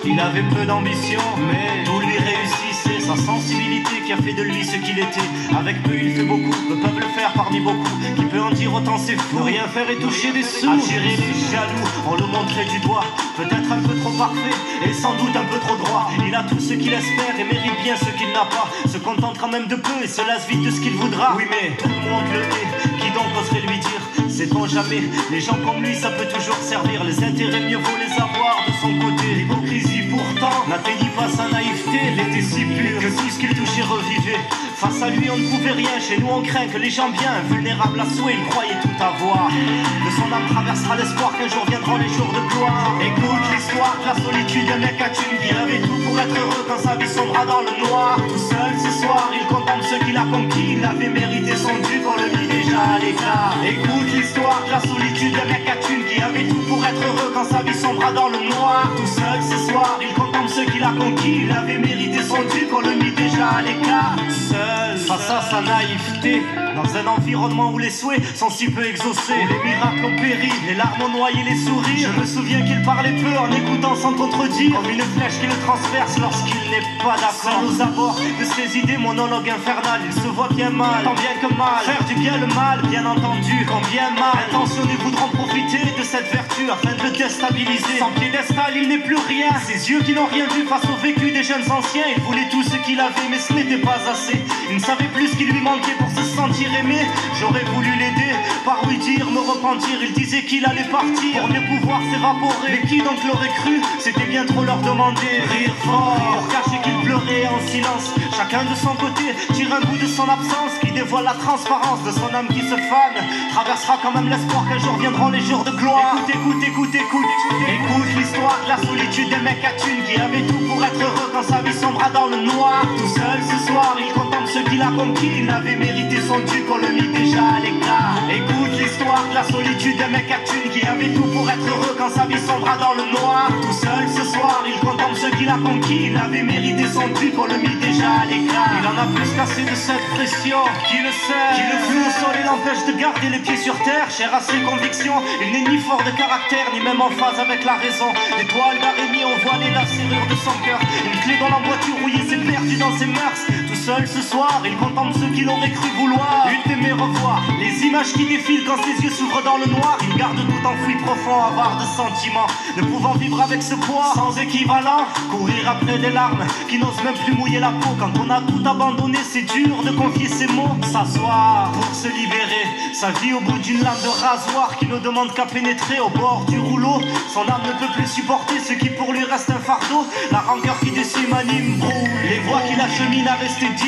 Il avait peu d'ambition, mais tout lui réussissait. Sa sensibilité qui a fait de lui ce qu'il était. Avec peu il fait beaucoup, peu peuvent le faire parmi beaucoup. Qui peut en dire autant c'est fou. Ne rien faire et toucher des sous. Attirer les jaloux, on le montrait du doigt. Peut-être un peu trop parfait et sans doute un peu trop droit. Il a tout ce qu'il espère et mérite bien ce qu'il n'a pas. Se contente quand même de peu et se lasse vite de ce qu'il voudra. Oui mais tout le monde le hait, qui donc oserait lui dire? Sait-on jamais, les gens comme lui ça peut toujours servir. Les intérêts mieux vaut les avoir de son côté. L'hypocrisie pourtant n'atteignit pas sa naïveté. Il était si pur que tout ce qu'il touchait revivait. Face à lui on ne pouvait rien, chez nous on craint que les gens bien vulnérables à souhait, il croyait tout avoir. De son âme traversera l'espoir qu'un jour viendront les jours de gloire. Écoute l'histoire de la solitude d'un mec à thune qui avait tout pour être heureux quand sa vie sombra dans le noir. Tout seul ce soir il contemple ce qu'il a conquis. Il avait mérité son dû qu'on le mit déjà à l'écart. Écoute l'histoire de la solitude d'un mec à thune qui avait tout pour être heureux quand sa vie sombra dans le noir. Tout seul ce soir il contemple ce qu'il a conquis. Il avait mérité son dû qu'on le mit déjà à l'écart. Seul face à sa naïveté, dans un environnement où les souhaits sont si peu exaucés, où les miracles ont péri, les larmes ont noyé les sourires. Je me souviens qu'il parlait peu en écoutant sans contredire, comme une flèche qui le transperce lorsqu'il n'est pas d'accord. Aux abords de ses idées, monologue infernal, il se voit bien mal, tant bien que mal. Faire du bien le mal, bien entendu, quand bien mal. Intentionnés voudront profiter de cette vertu afin de le déstabiliser. Sans piédestal, il n'est plus rien. Ses yeux qui n'ont rien vu face au vécu des jeunes anciens. Il voulait tout ce qu'il avait, mais ce n'était pas assez. Il ne savait plus ce qui lui manquait pour se sentir aimé. J'aurais voulu l'aider, par oui dire, me repentir. Il disait qu'il allait partir pour mieux pouvoir s'évaporer. Mais qui donc l'aurait cru? C'était bien trop leur demander. Rire fort pour cacher qu'il pleurait en silence. Chacun de son côté tire un bout de son absence qui dévoile la transparence de son âme qui se fane. Traversera quand même l'espoir qu'un jour viendront les jours de gloire. Écoute, écoute, écoute, écoute. Écoute l'histoire de la solitude des mecs à thune qui avait tout pour être heureux quand sa vie sombra dans le noir. Tout seul ce soir il contemple ce qu'il a conquis. Il avait mérité son dû qu'on le mit déjà à l'écart. Écoute l'histoire de la solitude des mecs à thune qui avait tout pour être heureux quand sa vie sombra dans le noir. Tout seul ce soir il contemple ce qu'il a conquis. Il avait mérité son dû qu'on le mit déjà à l'écart. Il en a plus qu'assez de cette pression. Qui le sait, qui le fout au sol et l'empêche de garder les pieds sur terre. Cher à ses convictions, il n'est ni fort de caractère ni même en phase avec la raison. Des toiles d'araignée ont voilé la serrure de son cœur. Une clé dans l'emboîture rouillée s'est perdue dans ses mœurs. Tout seul ce soir il contemple ce qu'il aurait cru vouloir. Une d'aimer revoir les images qui défilent quand ses yeux s'ouvrent dans le noir. Il garde tout enfoui profond, avare de sentiments, ne pouvant vivre avec ce poids sans équivalent. Courir après des larmes qui n'osent même plus mouiller la peau. Quand on a tout abandonné c'est dur de confier ses mots. S'asseoir pour se libérer, sa vie au bout d'une lame de rasoir qui ne demande qu'à pénétrer au bord du rouleau. Son âme ne peut plus supporter ce qui pour lui reste un fardeau. La rancœur qui décime anime brûle, les voix qui l'acheminent à rester dignes.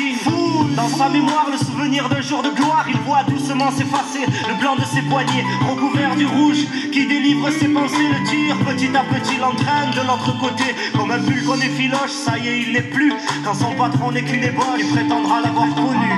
Dans sa mémoire le souvenir d'un jour de gloire. Il voit doucement s'effacer le blanc de ses poignets recouvert du rouge qui délivre ses pensées. Le tir petit à petit l'entraîne de l'autre côté. Comme un pull qu'on effiloche, ça y est il n'est plus. Quand son patron n'est qu'une ébauche, il prétendra l'avoir connu.